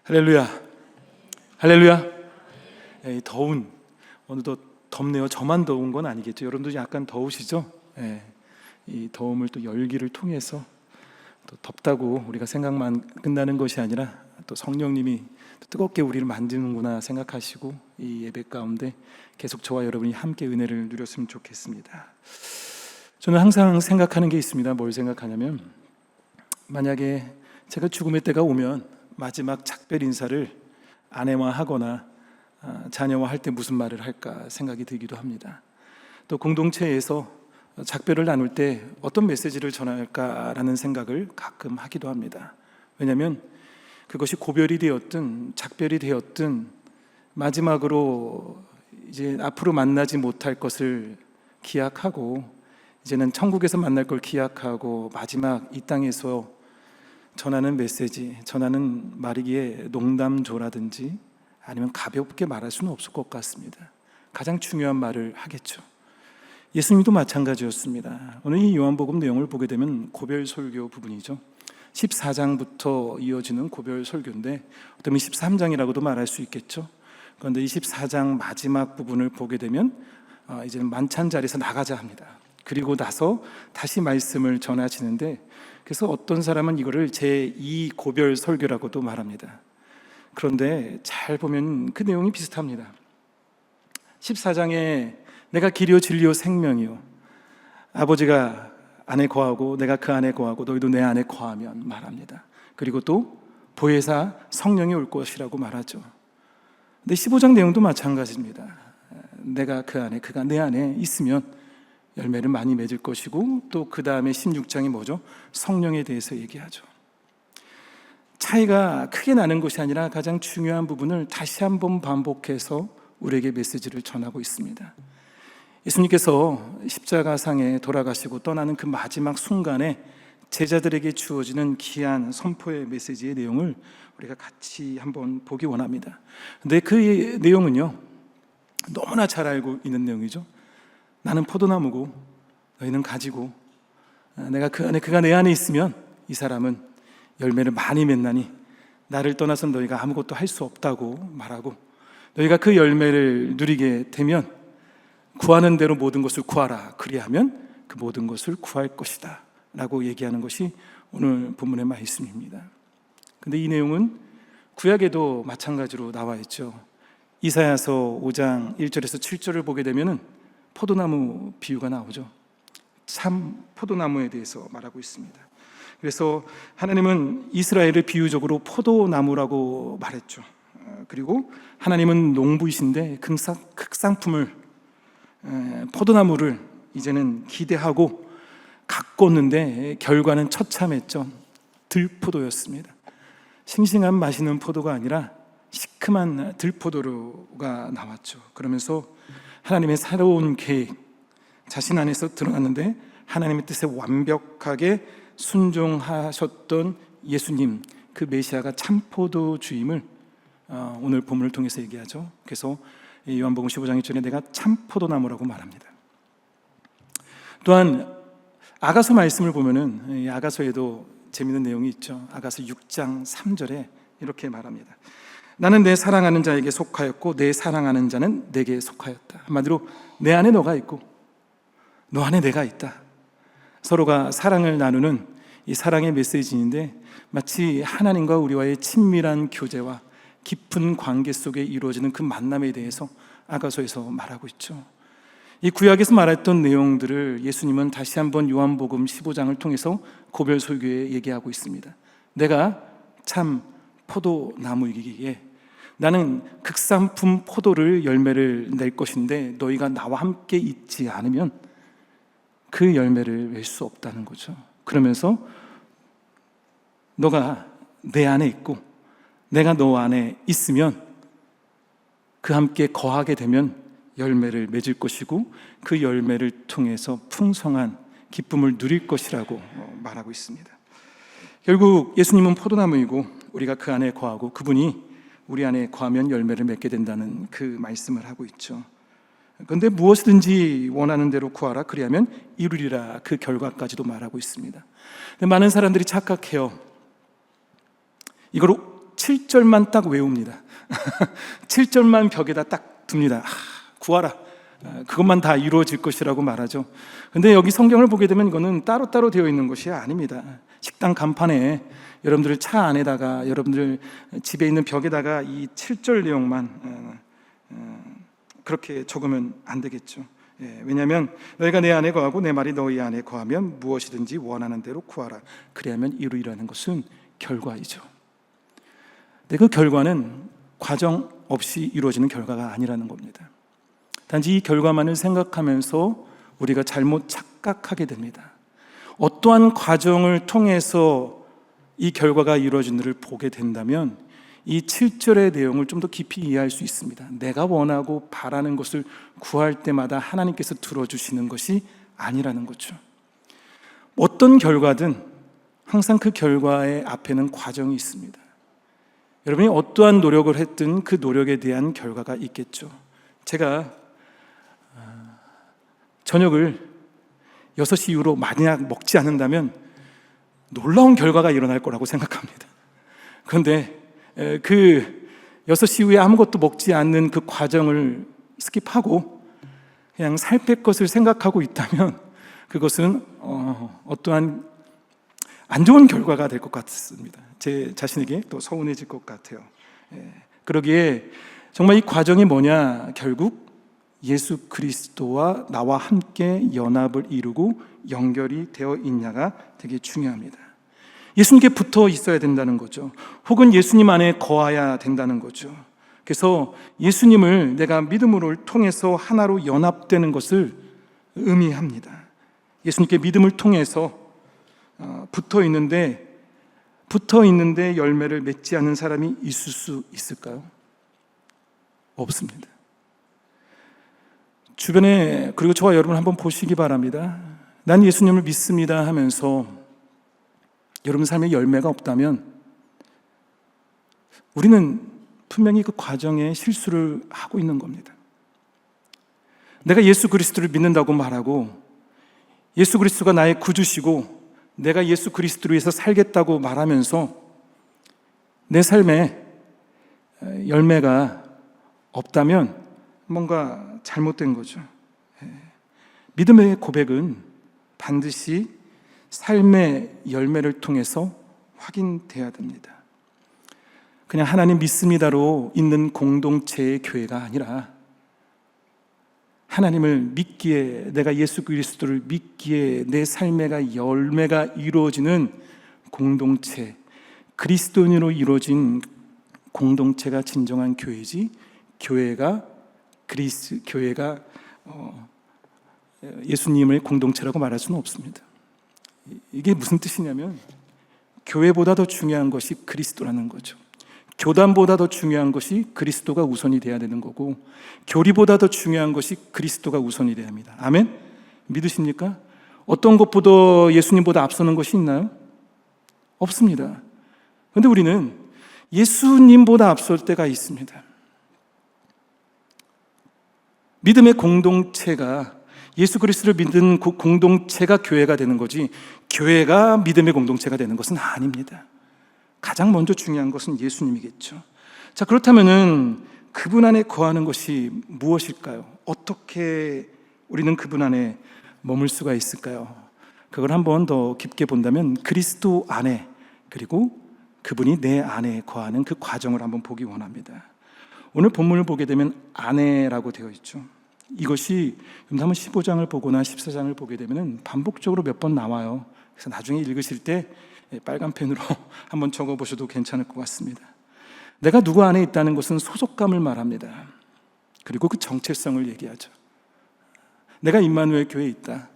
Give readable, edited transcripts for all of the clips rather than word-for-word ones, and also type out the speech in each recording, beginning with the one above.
할렐루야, 할렐루야. 이 더운, 오늘도 덥네요. 저만 더운 건 아니겠죠. 여러분도 약간 더우시죠? 이 더움을 또 열기를 통해서 또 덥다고 우리가 생각만 끝나는 것이 아니라 또 성령님이 또 뜨겁게 우리를 만지는구나 생각하시고 이 예배 가운데 계속 저와 여러분이 함께 은혜를 누렸으면 좋겠습니다. 저는 항상 생각하는 게 있습니다. 뭘 생각하냐면, 만약에 제가 죽음의 때가 오면 마지막 작별 인사를 아내와 하거나 자녀와 할 때 무슨 말을 할까 생각이 들기도 합니다. 또 공동체에서 작별을 나눌 때 어떤 메시지를 전할까라는 생각을 가끔 하기도 합니다. 왜냐하면 그것이 고별이 되었든 작별이 되었든 마지막으로 이제 앞으로 만나지 못할 것을 기약하고 이제는 천국에서 만날 걸 기약하고 마지막 이 땅에서 전하는 메시지, 전하는 말이기에 농담조라든지 아니면 가볍게 말할 수는 없을 것 같습니다. 가장 중요한 말을 하겠죠. 예수님도 마찬가지였습니다. 오늘 이 요한복음 내용을 보게 되면 고별 설교 부분이죠. 14장부터 이어지는 고별 설교인데 어쩌면 13장이라고도 말할 수 있겠죠. 그런데 이 14장 마지막 부분을 보게 되면 이제는 만찬 자리에서 나가자 합니다. 그리고 나서 다시 말씀을 전하시는데, 그래서 어떤 사람은 이거를 제2 고별 설교라고도 말합니다. 그런데 잘 보면 그 내용이 비슷합니다. 14장에 내가 길이요 진리요 생명이요, 아버지가 안에 거하고 내가 그 안에 거하고 너희도 내 안에 거하면 말합니다. 그리고 또 보혜사 성령이 올 것이라고 말하죠. 근데 15장 내용도 마찬가지입니다. 내가 그 안에, 그가 내 안에 있으면 열매를 많이 맺을 것이고, 또 그 다음에 16장이 뭐죠? 성령에 대해서 얘기하죠. 차이가 크게 나는 것이 아니라 가장 중요한 부분을 다시 한번 반복해서 우리에게 메시지를 전하고 있습니다. 예수님께서 십자가상에 돌아가시고 떠나는 그 마지막 순간에 제자들에게 주어지는 귀한 선포의 메시지의 내용을 우리가 같이 한번 보기 원합니다. 근데 그 내용은요, 너무나 잘 알고 있는 내용이죠. 나는 포도나무고 너희는 가지고 내가 그 안에, 그가 내 안에 있으면 이 사람은 열매를 많이 맺나니 나를 떠나서 너희가 아무것도 할 수 없다고 말하고, 너희가 그 열매를 누리게 되면 구하는 대로 모든 것을 구하라, 그리하면 그 모든 것을 구할 것이다 라고 얘기하는 것이 오늘 본문의 말씀입니다. 근데 이 내용은 구약에도 마찬가지로 나와 있죠. 이사야서 5장 1절에서 7절을 보게 되면은 포도나무 비유가 나오죠. 참 포도나무에 대해서 말하고 있습니다. 그래서 하나님은 이스라엘을 비유적으로 포도나무라고 말했죠. 그리고 하나님은 농부이신데 극상품을, 포도나무를 이제는 기대하고 가꿨는데 결과는 처참했죠. 들포도였습니다. 싱싱한 맛있는 포도가 아니라 시큼한 들포도가 나왔죠. 그러면서 하나님의 새로운 계획, 자신 안에서 드러났는데 하나님의 뜻에 완벽하게 순종하셨던 예수님, 그 메시아가 참포도 주임을 오늘 본문을 통해서 얘기하죠. 그래서 요한복음 15장 1절에 내가 참포도나무라고 말합니다. 또한 아가서 말씀을 보면은 아가서에도 재미있는 내용이 있죠. 아가서 6장 3절에 이렇게 말합니다. 나는 내 사랑하는 자에게 속하였고 내 사랑하는 자는 내게 속하였다. 한마디로 내 안에 너가 있고 너 안에 내가 있다. 서로가 사랑을 나누는 이 사랑의 메시지인데, 마치 하나님과 우리와의 친밀한 교제와 깊은 관계 속에 이루어지는 그 만남에 대해서 아가서에서 말하고 있죠. 이 구약에서 말했던 내용들을 예수님은 다시 한번 요한복음 15장을 통해서 고별 설교에 얘기하고 있습니다. 내가 참 포도나무이기에 나는 극상품 포도를 열매를 낼 것인데 너희가 나와 함께 있지 않으면 그 열매를 낼 수 없다는 거죠. 그러면서 너가 내 안에 있고 내가 너 안에 있으면 그 함께 거하게 되면 열매를 맺을 것이고 그 열매를 통해서 풍성한 기쁨을 누릴 것이라고 말하고 있습니다. 결국 예수님은 포도나무이고 우리가 그 안에 거하고 그분이 우리 안에 거하면 열매를 맺게 된다는 그 말씀을 하고 있죠. 그런데 무엇이든지 원하는 대로 구하라, 그리하면 이루리라, 그 결과까지도 말하고 있습니다. 많은 사람들이 착각해요. 이걸 7절만 딱 외웁니다. 7절만 벽에다 딱 둡니다. 구하라. 그것만 다 이루어질 것이라고 말하죠. 근데 여기 성경을 보게 되면 이거는 따로따로 되어 있는 것이 아닙니다. 식당 간판에 여러분들 차 안에다가, 여러분들 집에 있는 벽에다가 이 7절 내용만 그렇게 적으면 안 되겠죠. 왜냐하면 너희가 내 안에 거하고 내 말이 너희 안에 거하면 무엇이든지 원하는 대로 구하라. 그래야만 이루리라는 것은 결과이죠. 근데 그 결과는 과정 없이 이루어지는 결과가 아니라는 겁니다. 단지 이 결과만을 생각하면서 우리가 잘못 착각하게 됩니다. 어떠한 과정을 통해서 이 결과가 이루어지는지를 보게 된다면 이 7절의 내용을 좀 더 깊이 이해할 수 있습니다. 내가 원하고 바라는 것을 구할 때마다 하나님께서 들어주시는 것이 아니라는 거죠. 어떤 결과든 항상 그 결과의 앞에는 과정이 있습니다. 여러분이 어떠한 노력을 했든 그 노력에 대한 결과가 있겠죠. 제가 저녁을 6시 이후로 만약 먹지 않는다면 놀라운 결과가 일어날 거라고 생각합니다. 그런데 그 6시 이후에 아무것도 먹지 않는 그 과정을 스킵하고 그냥 살 뺄 것을 생각하고 있다면 그것은 어떠한 안 좋은 결과가 될 것 같습니다. 제 자신에게 또 서운해질 것 같아요. 그러기에 정말 이 과정이 뭐냐, 결국 예수 그리스도와 나와 함께 연합을 이루고 연결이 되어 있냐가 되게 중요합니다. 예수님께 붙어 있어야 된다는 거죠. 혹은 예수님 안에 거해야 된다는 거죠. 그래서 예수님을 내가 믿음으로 통해서 하나로 연합되는 것을 의미합니다. 예수님께 믿음을 통해서 붙어 있는데 열매를 맺지 않는 사람이 있을 수 있을까요? 없습니다. 주변에, 그리고 저와 여러분 한번 보시기 바랍니다. 난 예수님을 믿습니다 하면서 여러분 삶에 열매가 없다면 우리는 분명히 그 과정에 실수를 하고 있는 겁니다. 내가 예수 그리스도를 믿는다고 말하고 예수 그리스도가 나의 구주시고 내가 예수 그리스도를 위해서 살겠다고 말하면서 내 삶에 열매가 없다면 뭔가 잘못된 거죠. 믿음의 고백은 반드시 삶의 열매를 통해서 확인돼야 됩니다. 그냥 하나님 믿습니다로 있는 공동체의 교회가 아니라 하나님을 믿기에, 내가 예수 그리스도를 믿기에 내 삶의 열매가 이루어지는 공동체, 그리스도인으로 이루어진 공동체가 진정한 교회지, 교회가 예수님의 공동체라고 말할 수는 없습니다. 이게 무슨 뜻이냐면 교회보다 더 중요한 것이 그리스도라는 거죠. 교단보다 더 중요한 것이 그리스도가 우선이 돼야 되는 거고, 교리보다 더 중요한 것이 그리스도가 우선이 돼야 합니다. 아멘? 믿으십니까? 어떤 것보다 예수님보다 앞서는 것이 있나요? 없습니다. 그런데 우리는 예수님보다 앞설 때가 있습니다. 믿음의 공동체가, 예수 그리스도를 믿는 그 공동체가 교회가 되는 거지, 교회가 믿음의 공동체가 되는 것은 아닙니다. 가장 먼저 중요한 것은 예수님이겠죠. 자, 그렇다면은 그분 안에 거하는 것이 무엇일까요? 어떻게 우리는 그분 안에 머물 수가 있을까요? 그걸 한번 더 깊게 본다면 그리스도 안에, 그리고 그분이 내 안에 거하는 그 과정을 한번 보기 원합니다. 오늘 본문을 보게 되면 안에라고 되어 있죠. 이것이 한번 15장을 보거나 14장을 보게 되면 반복적으로 몇 번 나와요. 그래서 나중에 읽으실 때 빨간 펜으로 한번 적어보셔도 괜찮을 것 같습니다. 내가 누구 안에 있다는 것은 소속감을 말합니다. 그리고 그 정체성을 얘기하죠. 내가 임마누엘 교회에 있다,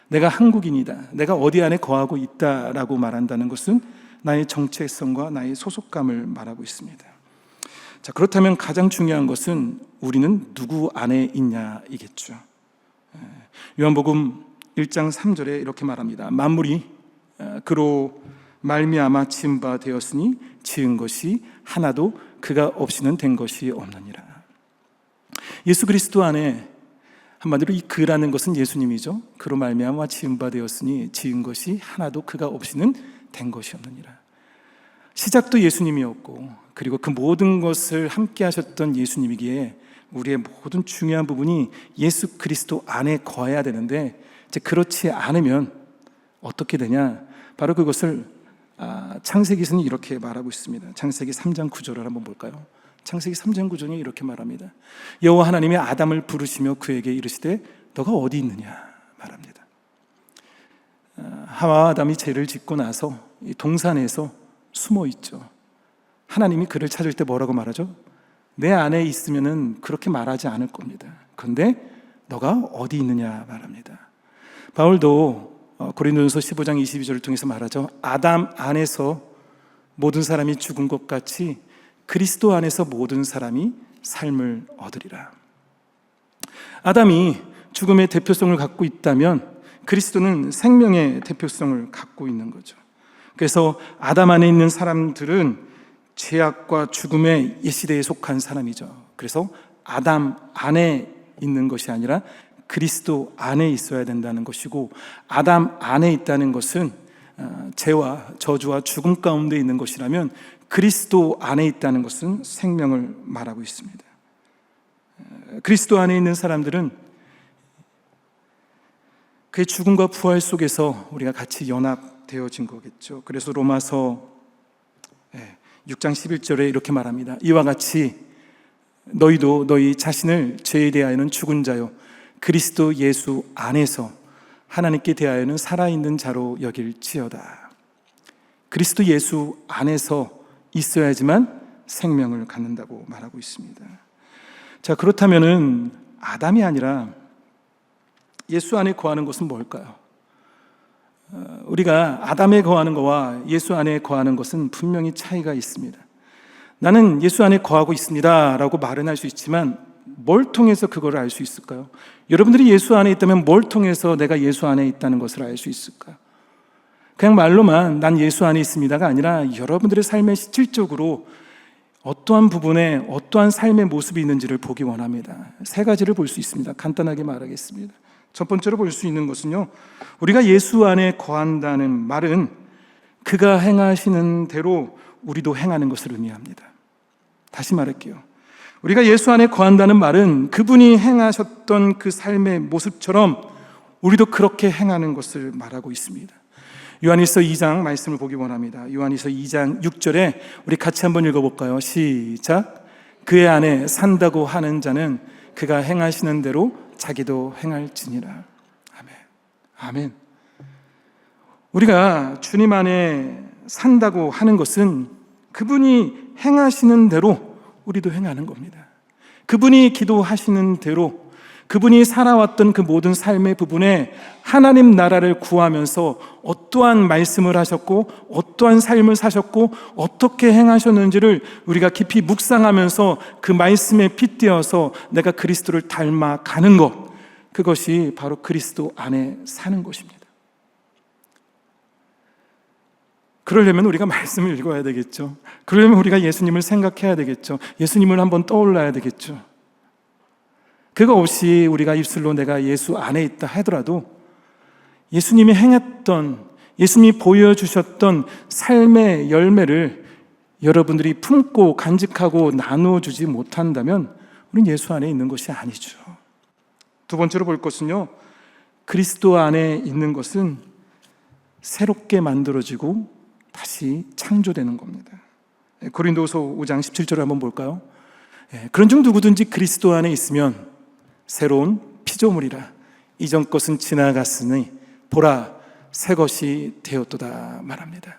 내가 한국인이다, 내가 어디 안에 거하고 있다라고 말한다는 것은 나의 정체성과 나의 소속감을 말하고 있습니다. 자, 그렇다면 가장 중요한 것은 우리는 누구 안에 있냐이겠죠. 요한복음 1장 3절에 이렇게 말합니다. 만물이 그로 말미암아 지은 바 되었으니 지은 것이 하나도 그가 없이는 된 것이 없느니라. 예수 그리스도 안에, 한마디로 이 그라는 것은 예수님이죠. 그로 말미암아 지은 바 되었으니 지은 것이 하나도 그가 없이는 된 것이 없느니라. 시작도 예수님이었고 그리고 그 모든 것을 함께 하셨던 예수님이기에 우리의 모든 중요한 부분이 예수 그리스도 안에 거해야 되는데 이제 그렇지 않으면 어떻게 되냐? 바로 그것을 창세기서는 이렇게 말하고 있습니다. 창세기 3장 9절을 한번 볼까요? 창세기 3장 9절이 이렇게 말합니다. 여호와 하나님이 아담을 부르시며 그에게 이르시되 너가 어디 있느냐 말합니다. 하와와 아담이 죄를 짓고 나서 이 동산에서 숨어 있죠. 하나님이 그를 찾을 때 뭐라고 말하죠? 내 안에 있으면은 그렇게 말하지 않을 겁니다. 그런데 너가 어디 있느냐 말합니다. 바울도 고린도전서 15장 22절을 통해서 말하죠. 아담 안에서 모든 사람이 죽은 것 같이 그리스도 안에서 모든 사람이 삶을 얻으리라. 아담이 죽음의 대표성을 갖고 있다면 그리스도는 생명의 대표성을 갖고 있는 거죠. 그래서 아담 안에 있는 사람들은 죄악과 죽음의 옛시대에 속한 사람이죠. 그래서 아담 안에 있는 것이 아니라 그리스도 안에 있어야 된다는 것이고, 아담 안에 있다는 것은 죄와 저주와 죽음 가운데 있는 것이라면 그리스도 안에 있다는 것은 생명을 말하고 있습니다. 그리스도 안에 있는 사람들은 그의 죽음과 부활 속에서 우리가 같이 연합되어진 거겠죠. 그래서 로마서 6장 11절에 이렇게 말합니다. 이와 같이 너희도 너희 자신을 죄에 대하여는 죽은 자요 그리스도 예수 안에서 하나님께 대하여는 살아있는 자로 여길지어다. 그리스도 예수 안에서 있어야지만 생명을 갖는다고 말하고 있습니다. 자, 그렇다면은 아담이 아니라 예수 안에 거하는 것은 뭘까요? 우리가 아담에 거하는 것과 예수 안에 거하는 것은 분명히 차이가 있습니다. 나는 예수 안에 거하고 있습니다 라고 말은 할 수 있지만 뭘 통해서 그걸 알 수 있을까요? 여러분들이 예수 안에 있다면 뭘 통해서 내가 예수 안에 있다는 것을 알 수 있을까요? 그냥 말로만 난 예수 안에 있습니다가 아니라 여러분들의 삶에 실질적으로 어떠한 부분에 어떠한 삶의 모습이 있는지를 보기 원합니다. 세 가지를 볼 수 있습니다. 간단하게 말하겠습니다. 첫 번째로 볼 수 있는 것은요, 우리가 예수 안에 거한다는 말은 그가 행하시는 대로 우리도 행하는 것을 의미합니다. 다시 말할게요. 우리가 예수 안에 거한다는 말은 그분이 행하셨던 그 삶의 모습처럼 우리도 그렇게 행하는 것을 말하고 있습니다. 요한일서 2장 말씀을 보기 원합니다. 요한일서 2장 6절에 우리 같이 한번 읽어볼까요? 시작. 그의 안에 산다고 하는 자는 그가 행하시는 대로 자기도 행할지니라. 아멘. 아멘. 우리가 주님 안에 산다고 하는 것은 그분이 행하시는 대로 우리도 행하는 겁니다. 그분이 기도하시는 대로, 그분이 살아왔던 그 모든 삶의 부분에 하나님 나라를 구하면서 어떠한 말씀을 하셨고 어떠한 삶을 사셨고 어떻게 행하셨는지를 우리가 깊이 묵상하면서 그 말씀에 빗대어서 내가 그리스도를 닮아가는 것, 그것이 바로 그리스도 안에 사는 것입니다. 그러려면 우리가 말씀을 읽어야 되겠죠. 그러려면 우리가 예수님을 생각해야 되겠죠. 예수님을 한번 떠올라야 되겠죠. 그거 없이 우리가 입술로 내가 예수 안에 있다 하더라도 예수님이 행했던, 예수님이 보여주셨던 삶의 열매를 여러분들이 품고 간직하고 나누어주지 못한다면 우리는 예수 안에 있는 것이 아니죠. 두 번째로 볼 것은요, 그리스도 안에 있는 것은 새롭게 만들어지고 다시 창조되는 겁니다. 고린도서 5장 17절을 한번 볼까요? 그런 중 누구든지 그리스도 안에 있으면 새로운 피조물이라. 이전 것은 지나갔으니 보라 새 것이 되었도다 말합니다.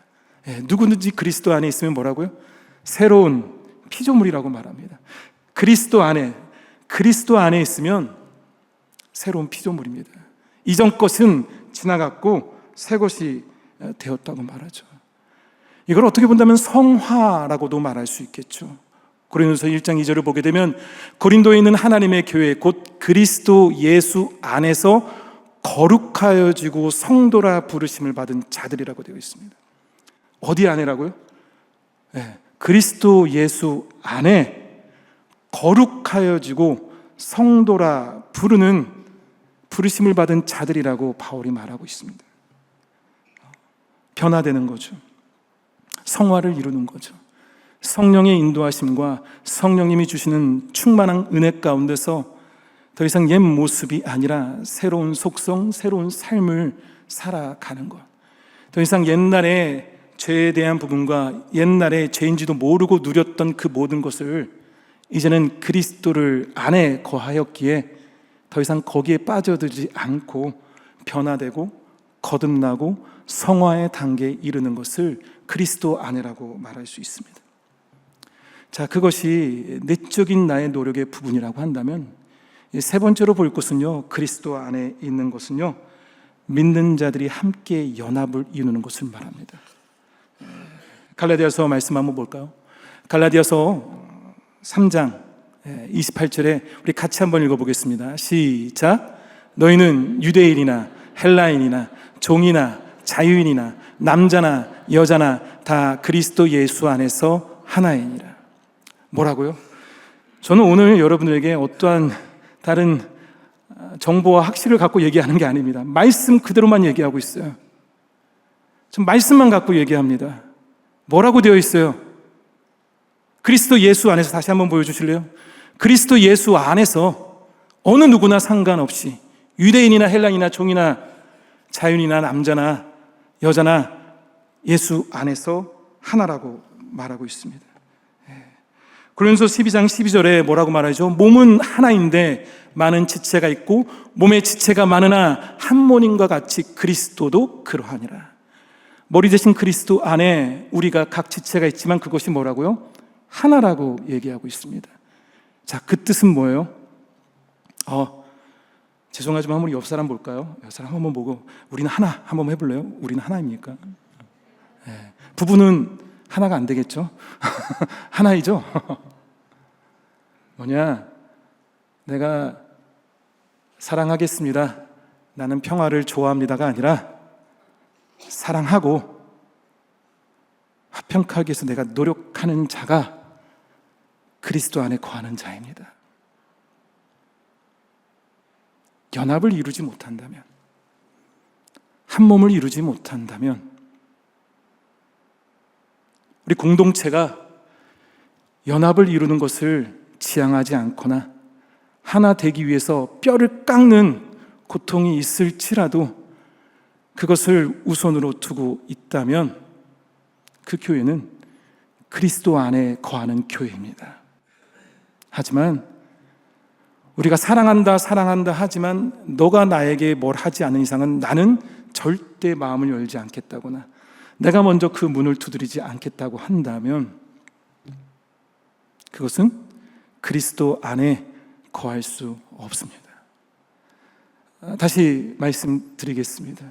누구든지 그리스도 안에 있으면 뭐라고요? 새로운 피조물이라고 말합니다. 그리스도 안에 있으면 새로운 피조물입니다. 이전 것은 지나갔고 새 것이 되었다고 말하죠. 이걸 어떻게 본다면 성화라고도 말할 수 있겠죠. 고린도서 1장 2절을 보게 되면 고린도에 있는 하나님의 교회 곧 그리스도 예수 안에서 거룩하여지고 성도라 부르심을 받은 자들이라고 되어 있습니다. 어디 안에라고요? 그리스도 예수 안에 거룩하여지고 성도라 부르심을 받은 자들이라고 바울이 말하고 있습니다. 변화되는 거죠. 성화를 이루는 거죠. 성령의 인도하심과 성령님이 주시는 충만한 은혜 가운데서 더 이상 옛 모습이 아니라 새로운 속성, 새로운 삶을 살아가는 것. 더 이상 옛날에 죄에 대한 부분과 옛날에 죄인지도 모르고 누렸던 그 모든 것을 이제는 그리스도를 안에 거하였기에 더 이상 거기에 빠져들지 않고 변화되고 거듭나고 성화의 단계에 이르는 것을 그리스도 안에라고 말할 수 있습니다. 자, 그것이 내적인 나의 노력의 부분이라고 한다면 세 번째로 볼 것은요, 그리스도 안에 있는 것은요, 믿는 자들이 함께 연합을 이루는 것을 말합니다. 갈라디아서 말씀 한번 볼까요? 갈라디아서 3장 28절에 우리 같이 한번 읽어보겠습니다. 시작. 너희는 유대인이나 헬라인이나 종이나 자유인이나 남자나 여자나 다 그리스도 예수 안에서 하나이니라. 뭐라고요? 저는 오늘 여러분들에게 어떠한 다른 정보와 학식을 갖고 얘기하는 게 아닙니다. 말씀 그대로만 얘기하고 있어요. 전 말씀만 갖고 얘기합니다. 뭐라고 되어 있어요? 그리스도 예수 안에서, 다시 한번 보여주실래요? 그리스도 예수 안에서 어느 누구나 상관없이 유대인이나 헬라인이나 종이나 자유인이나 남자나 여자나 예수 안에서 하나라고 말하고 있습니다. 고린도서 12장 12절에 뭐라고 말하죠? 몸은 하나인데 많은 지체가 있고 몸의 지체가 많으나 한 몸인과 같이 그리스도도 그러하니라. 머리 대신 그리스도 안에 우리가 각 지체가 있지만 그것이 뭐라고요? 하나라고 얘기하고 있습니다. 자, 그 뜻은 뭐예요? 죄송하지만 우리 옆 사람 볼까요? 옆 사람 한번 보고 우리는 하나 한번 해볼래요? 우리는 하나입니까? 네. 부부는 하나가 안 되겠죠? 하나이죠? 뭐냐? 내가 사랑하겠습니다, 나는 평화를 좋아합니다가 아니라 사랑하고 화평하기 위해서 내가 노력하는 자가 그리스도 안에 거하는 자입니다. 연합을 이루지 못한다면, 한 몸을 이루지 못한다면 우리 공동체가 연합을 이루는 것을 지향하지 않거나 하나 되기 위해서 뼈를 깎는 고통이 있을지라도 그것을 우선으로 두고 있다면 그 교회는 그리스도 안에 거하는 교회입니다. 하지만 우리가 사랑한다 하지만 너가 나에게 뭘 하지 않는 이상은 나는 절대 마음을 열지 않겠다거나 내가 먼저 그 문을 두드리지 않겠다고 한다면 그것은 그리스도 안에 거할 수 없습니다. 다시 말씀드리겠습니다.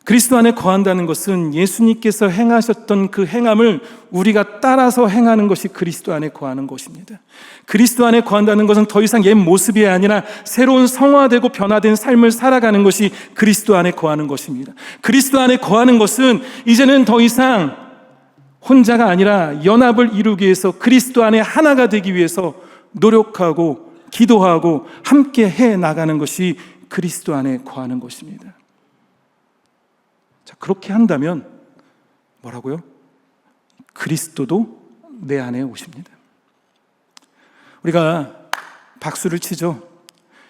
그리스도 안에 거한다는 것은 예수님께서 행하셨던 그 행함을 우리가 따라서 행하는 것이 그리스도 안에 거하는 것입니다. 그리스도 안에 거한다는 것은 더 이상 옛 모습이 아니라 새로운 성화되고 변화된 삶을 살아가는 것이 그리스도 안에 거하는 것입니다. 그리스도 안에 거하는 것은 이제는 더 이상 혼자가 아니라 연합을 이루기 위해서 그리스도 안에 하나가 되기 위해서 노력하고 기도하고 함께 해 나가는 것이 그리스도 안에 거하는 것입니다. 자, 그렇게 한다면 뭐라고요? 그리스도도 내 안에 오십니다. 우리가 박수를 치죠.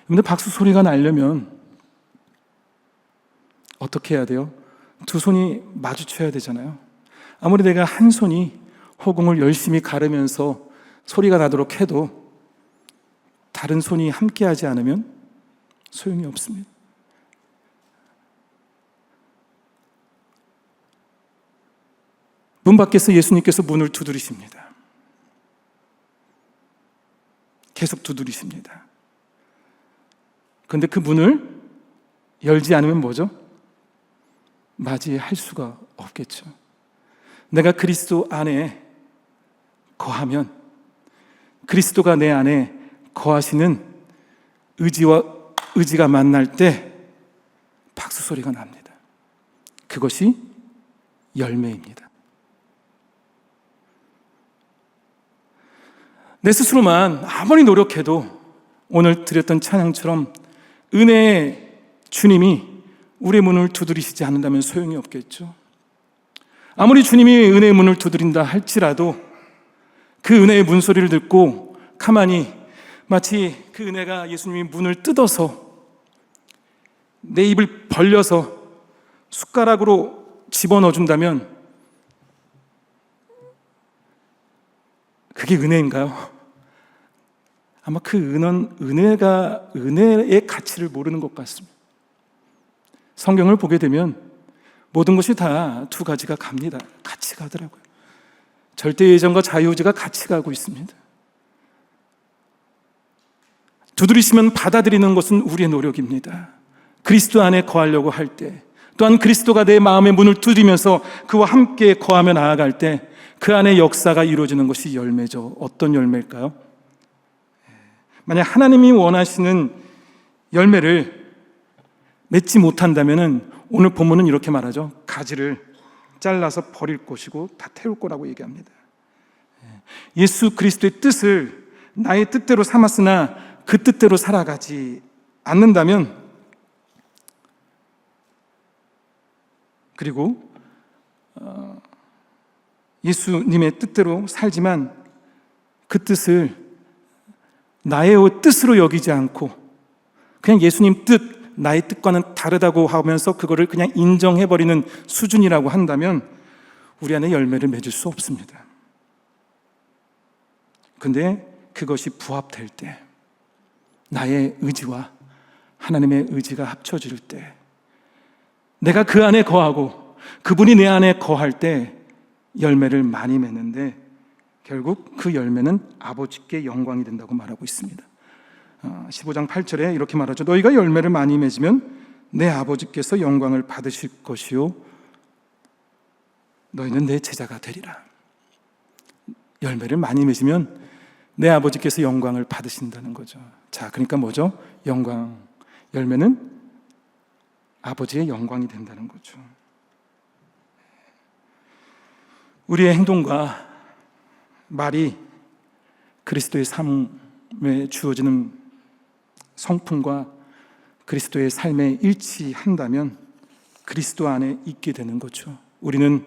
근데 박수 소리가 나려면 어떻게 해야 돼요? 두 손이 마주쳐야 되잖아요. 아무리 내가 한 손이 허공을 열심히 가르면서 소리가 나도록 해도 다른 손이 함께하지 않으면 소용이 없습니다. 문 밖에서 예수님께서 문을 두드리십니다. 계속 두드리십니다. 그런데 그 문을 열지 않으면 뭐죠? 맞이할 수가 없겠죠. 내가 그리스도 안에 거하면 그리스도가 내 안에 거하시는 의지가 만날 때 박수 소리가 납니다. 그것이 열매입니다. 내 스스로만 아무리 노력해도 오늘 드렸던 찬양처럼 은혜의 주님이 우리의 문을 두드리시지 않는다면 소용이 없겠죠. 아무리 주님이 은혜의 문을 두드린다 할지라도 그 은혜의 문소리를 듣고 가만히 마치 그 은혜가 예수님이 문을 뜯어서 내 입을 벌려서 숟가락으로 집어넣어준다면 그게 은혜인가요? 아마 그 은혜가 은혜의 가치를 모르는 것 같습니다. 성경을 보게 되면 모든 것이 다 두 가지가 갑니다. 같이 가더라고요. 절대예정과 자유의지가 같이 가고 있습니다. 두드리시면 받아들이는 것은 우리의 노력입니다. 그리스도 안에 거하려고 할 때, 또한 그리스도가 내 마음의 문을 두드리면서 그와 함께 거하며 나아갈 때 그 안에 역사가 이루어지는 것이 열매죠. 어떤 열매일까요? 만약 하나님이 원하시는 열매를 맺지 못한다면 오늘 본문은 이렇게 말하죠. 가지를 잘라서 버릴 것이고 다 태울 거라고 얘기합니다. 예수 그리스도의 뜻을 나의 뜻대로 삼았으나 그 뜻대로 살아가지 않는다면, 그리고 예수님의 뜻대로 살지만 그 뜻을 나의 뜻으로 여기지 않고 그냥 예수님 뜻, 나의 뜻과는 다르다고 하면서 그거를 그냥 인정해버리는 수준이라고 한다면 우리 안에 열매를 맺을 수 없습니다. 근데 그것이 부합될 때, 나의 의지와 하나님의 의지가 합쳐질 때, 내가 그 안에 거하고 그분이 내 안에 거할 때 열매를 많이 맺는데 결국 그 열매는 아버지께 영광이 된다고 말하고 있습니다. 15장 8절에 이렇게 말하죠. 너희가 열매를 많이 맺으면 내 아버지께서 영광을 받으실 것이요 너희는 내 제자가 되리라. 열매를 많이 맺으면 내 아버지께서 영광을 받으신다는 거죠. 자, 그러니까 뭐죠? 영광. 열매는 아버지의 영광이 된다는 거죠. 우리의 행동과 말이 그리스도의 삶에 주어지는 성품과 그리스도의 삶에 일치한다면 그리스도 안에 있게 되는 거죠. 우리는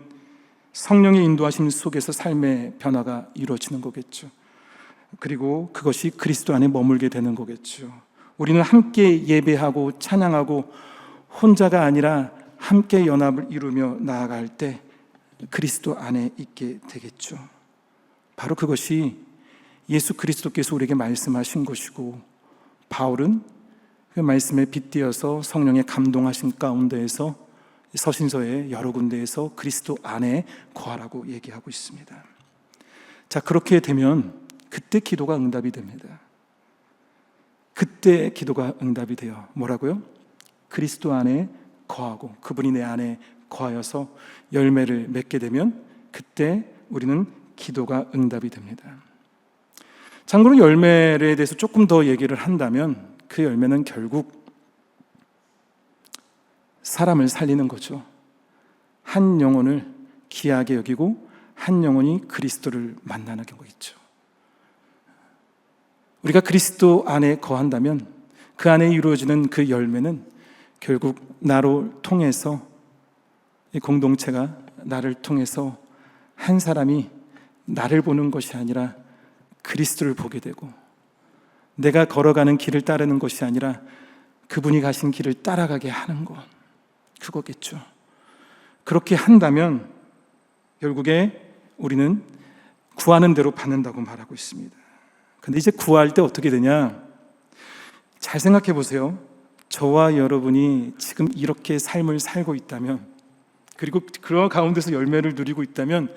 성령의 인도하심 속에서 삶의 변화가 이루어지는 거겠죠. 그리고 그것이 그리스도 안에 머물게 되는 거겠죠. 우리는 함께 예배하고 찬양하고 혼자가 아니라 함께 연합을 이루며 나아갈 때 그리스도 안에 있게 되겠죠. 바로 그것이 예수 그리스도께서 우리에게 말씀하신 것이고, 바울은 그 말씀에 빗대어서 성령의 감동하신 가운데에서 서신서의 여러 군데에서 그리스도 안에 거하라고 얘기하고 있습니다. 자, 그렇게 되면 그때 기도가 응답이 됩니다. 그때 기도가 응답이 돼요. 뭐라고요? 그리스도 안에 거하고 그분이 내 안에 거하여서 열매를 맺게 되면 그때 우리는 기도가 응답이 됩니다. 참고로 열매에 대해서 조금 더 얘기를 한다면 그 열매는 결국 사람을 살리는 거죠. 한 영혼을 귀하게 여기고 한 영혼이 그리스도를 만나는 거겠죠. 우리가 그리스도 안에 거한다면 그 안에 이루어지는 그 열매는 결국 나를 통해서, 이 공동체가 나를 통해서 한 사람이 나를 보는 것이 아니라 그리스도를 보게 되고, 내가 걸어가는 길을 따르는 것이 아니라 그분이 가신 길을 따라가게 하는 것, 그거겠죠. 그렇게 한다면 결국에 우리는 구하는 대로 받는다고 말하고 있습니다. 근데 이제 구할 때 어떻게 되냐? 잘 생각해 보세요. 저와 여러분이 지금 이렇게 삶을 살고 있다면, 그리고 그런 가운데서 열매를 누리고 있다면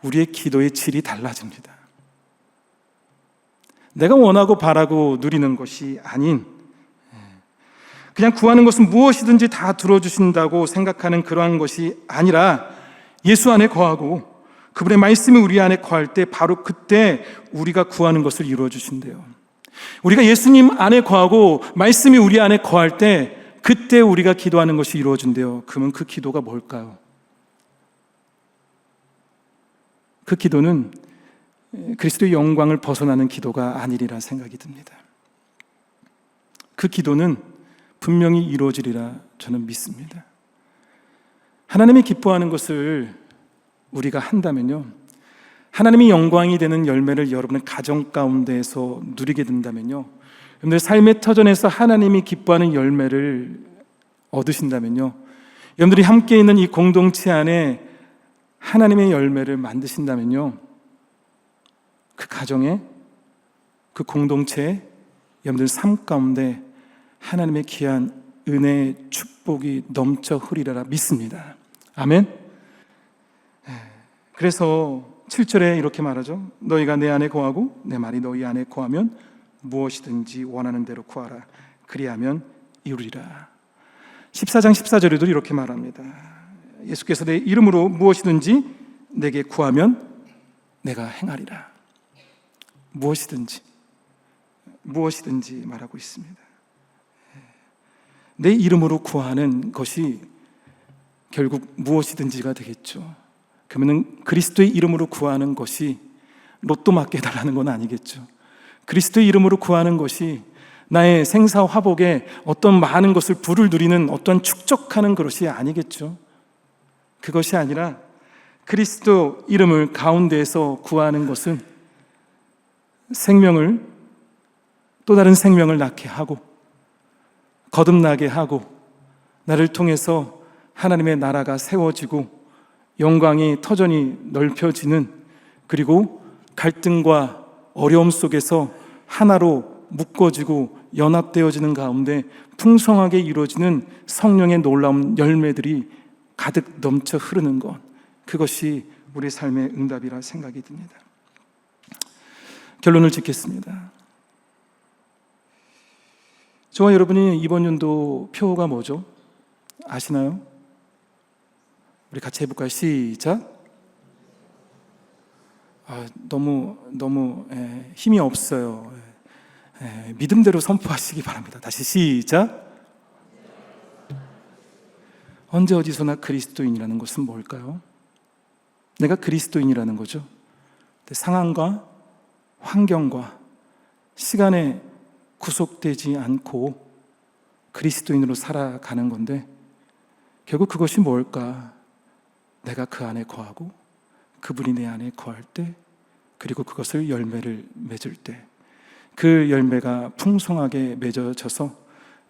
우리의 기도의 질이 달라집니다. 내가 원하고 바라고 누리는 것이 아닌, 그냥 구하는 것은 무엇이든지 다 들어주신다고 생각하는 그러한 것이 아니라 예수 안에 거하고 그분의 말씀이 우리 안에 거할 때 바로 그때 우리가 구하는 것을 이루어 주신대요. 우리가 예수님 안에 거하고 말씀이 우리 안에 거할 때 그때 우리가 기도하는 것이 이루어진대요. 그러면 그 기도가 뭘까요? 그 기도는 그리스도의 영광을 벗어나는 기도가 아니리라 생각이 듭니다. 그 기도는 분명히 이루어지리라 저는 믿습니다. 하나님이 기뻐하는 것을 우리가 한다면요, 하나님이 영광이 되는 열매를 여러분의 가정 가운데에서 누리게 된다면요, 여러분들 삶의 터전에서 하나님이 기뻐하는 열매를 얻으신다면요, 여러분들이 함께 있는 이 공동체 안에 하나님의 열매를 만드신다면요, 그 가정에, 그 공동체에 여러분들 삶 가운데 하나님의 귀한 은혜의 축복이 넘쳐 흐리리라 믿습니다. 아멘. 그래서 7절에 이렇게 말하죠. 너희가 내 안에 거하고 내 말이 너희 안에 거하면 무엇이든지 원하는 대로 구하라. 그리하면 이루리라. 14장 14절에도 이렇게 말합니다. 예수께서 내 이름으로 무엇이든지 내게 구하면 내가 행하리라. 무엇이든지 말하고 있습니다. 내 이름으로 구하는 것이 결국 무엇이든지가 되겠죠. 그러면 그리스도의 이름으로 구하는 것이 로또 맞게 해달라는 건 아니겠죠. 그리스도의 이름으로 구하는 것이 나의 생사화복에 어떤 많은 것을 부를 누리는 어떤 축적하는 것이 아니겠죠. 그것이 아니라 그리스도 이름을 가운데에서 구하는 것은 생명을, 또 다른 생명을 낳게 하고 거듭나게 하고 나를 통해서 하나님의 나라가 세워지고 영광이 터전이 넓혀지는, 그리고 갈등과 어려움 속에서 하나로 묶어지고 연합되어지는 가운데 풍성하게 이루어지는 성령의 놀라운 열매들이 가득 넘쳐 흐르는 것, 그것이 우리 삶의 응답이라 생각이 듭니다. 결론을 짓겠습니다. 저와 여러분이 이번 연도 표가 뭐죠? 아시나요? 우리 같이 해볼까요? 시작. 너무 힘이 없어요. 믿음대로 선포하시기 바랍니다. 다시 시작. 언제 어디서나 그리스도인이라는 것은 뭘까요? 내가 그리스도인이라는 거죠. 상황과 환경과 시간에 구속되지 않고 그리스도인으로 살아가는 건데, 결국 그것이 뭘까? 내가 그 안에 거하고 그분이 내 안에 거할 때, 그리고 그것을 열매를 맺을 때, 그 열매가 풍성하게 맺어져서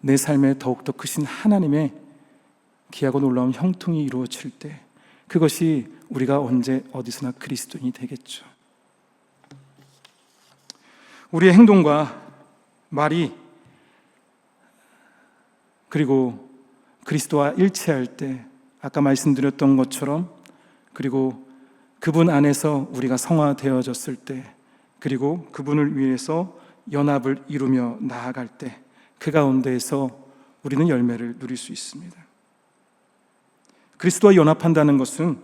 내 삶에 더욱더 크신 하나님의 귀하고 놀라운 형통이 이루어질 때, 그것이 우리가 언제 어디서나 그리스도인이 되겠죠. 우리의 행동과 말이 그리고 그리스도와 일치할 때, 아까 말씀드렸던 것처럼, 그리고 그분 안에서 우리가 성화되어졌을 때, 그리고 그분을 위해서 연합을 이루며 나아갈 때, 그 가운데에서 우리는 열매를 누릴 수 있습니다. 그리스도와 연합한다는 것은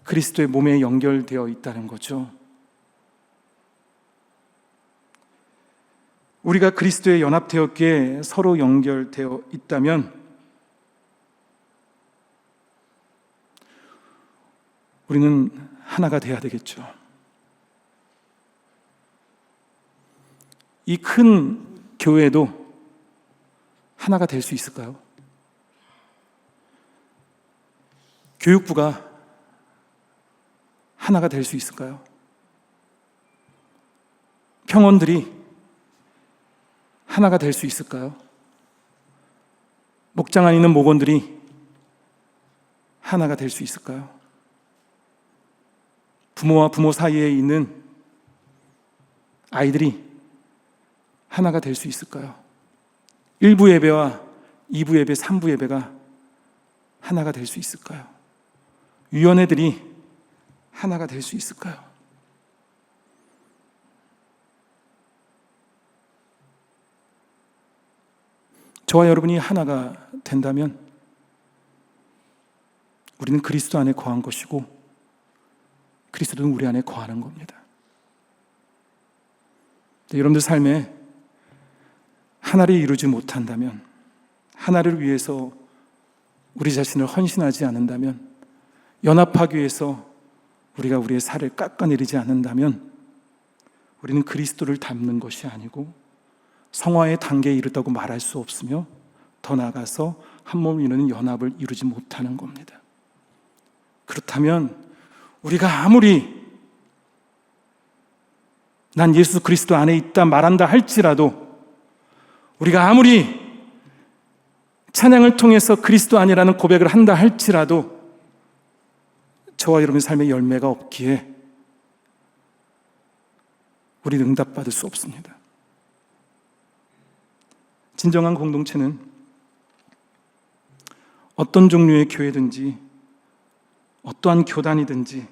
그리스도의 몸에 연결되어 있다는 거죠. 우리가 그리스도에 연합되었기에 서로 연결되어 있다면 우리는 하나가 돼야 되겠죠. 이 큰 교회도 하나가 될 수 있을까요? 교육부가 하나가 될 수 있을까요? 평원들이 하나가 될 수 있을까요? 목장 안에 있는 목원들이 하나가 될 수 있을까요? 부모와 부모 사이에 있는 아이들이 하나가 될 수 있을까요? 1부 예배와 2부 예배, 3부 예배가 하나가 될 수 있을까요? 위원회들이 하나가 될 수 있을까요? 저와 여러분이 하나가 된다면 우리는 그리스도 안에 거한 것이고 그리스도는 우리 안에 거하는 겁니다. 여러분들 삶에 하나를 이루지 못한다면, 하나를 위해서 우리 자신을 헌신하지 않는다면, 연합하기 위해서 우리가 우리의 살을 깎아내리지 않는다면 우리는 그리스도를 닮는 것이 아니고 성화의 단계에 이르다고 말할 수 없으며, 더 나아가서 한 몸을 이루는 연합을 이루지 못하는 겁니다. 그렇다면 우리가 아무리 난 예수 그리스도 안에 있다 말한다 할지라도, 우리가 아무리 찬양을 통해서 그리스도 안이라는 고백을 한다 할지라도 저와 여러분의 삶에 열매가 없기에 우리는 응답받을 수 없습니다. 진정한 공동체는 어떤 종류의 교회든지 어떠한 교단이든지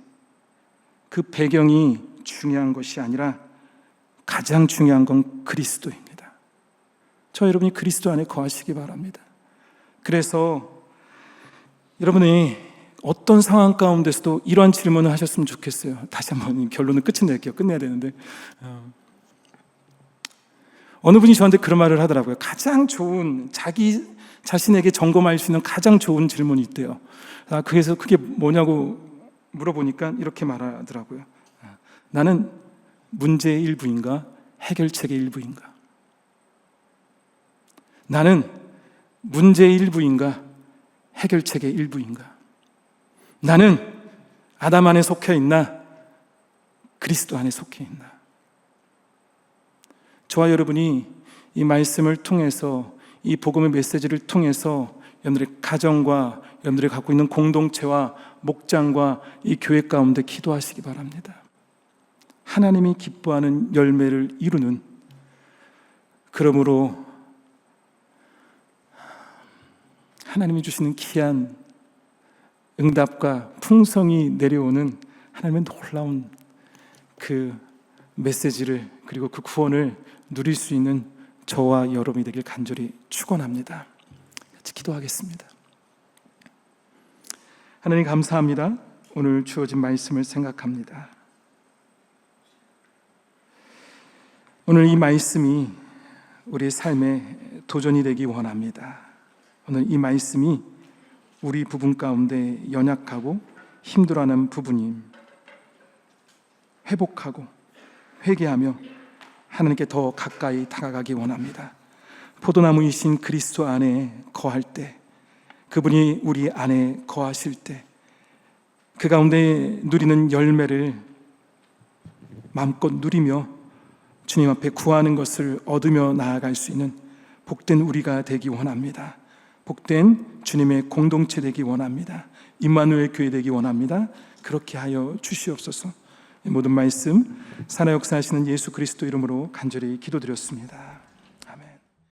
그 배경이 중요한 것이 아니라 가장 중요한 건 그리스도입니다. 저 여러분이 그리스도 안에 거하시기 바랍니다. 그래서 여러분이 어떤 상황 가운데서도 이러한 질문을 하셨으면 좋겠어요. 다시 한번 결론은 끝은 낼게요. 끝내야 되는데 어느 분이 저한테 그런 말을 하더라고요. 가장 좋은, 자기 자신에게 점검할 수 있는 가장 좋은 질문이 있대요. 그래서 그게 뭐냐고 물어보니까 이렇게 말하더라고요. 나는 문제의 일부인가 해결책의 일부인가? 나는 문제의 일부인가 해결책의 일부인가? 나는 아담 안에 속해 있나 그리스도 안에 속해 있나? 저와 여러분이 이 말씀을 통해서, 이 복음의 메시지를 통해서 여러분들의 가정과 여러분들이 갖고 있는 공동체와 목장과 이 교회 가운데 기도하시기 바랍니다. 하나님이 기뻐하는 열매를 이루는, 그러므로 하나님이 주시는 귀한 응답과 풍성이 내려오는 하나님의 놀라운 그 메시지를, 그리고 그 구원을 누릴 수 있는 저와 여러분이 되길 간절히 축원합니다. 같이 기도하겠습니다. 하나님 감사합니다. 오늘 주어진 말씀을 생각합니다. 오늘 이 말씀이 우리의 삶에 도전이 되기 원합니다. 오늘 이 말씀이 우리 부분 가운데 연약하고 힘들어하는 부분임 회복하고 회개하며 하나님께 더 가까이 다가가기 원합니다. 포도나무이신 그리스도 안에 거할 때, 그분이 우리 안에 거하실 때 그 가운데 누리는 열매를 마음껏 누리며 주님 앞에 구하는 것을 얻으며 나아갈 수 있는 복된 우리가 되기 원합니다. 복된 주님의 공동체 되기 원합니다. 임마누엘 교회 되기 원합니다. 그렇게 하여 주시옵소서. 모든 말씀 살아 역사하시는 예수 그리스도 이름으로 간절히 기도드렸습니다.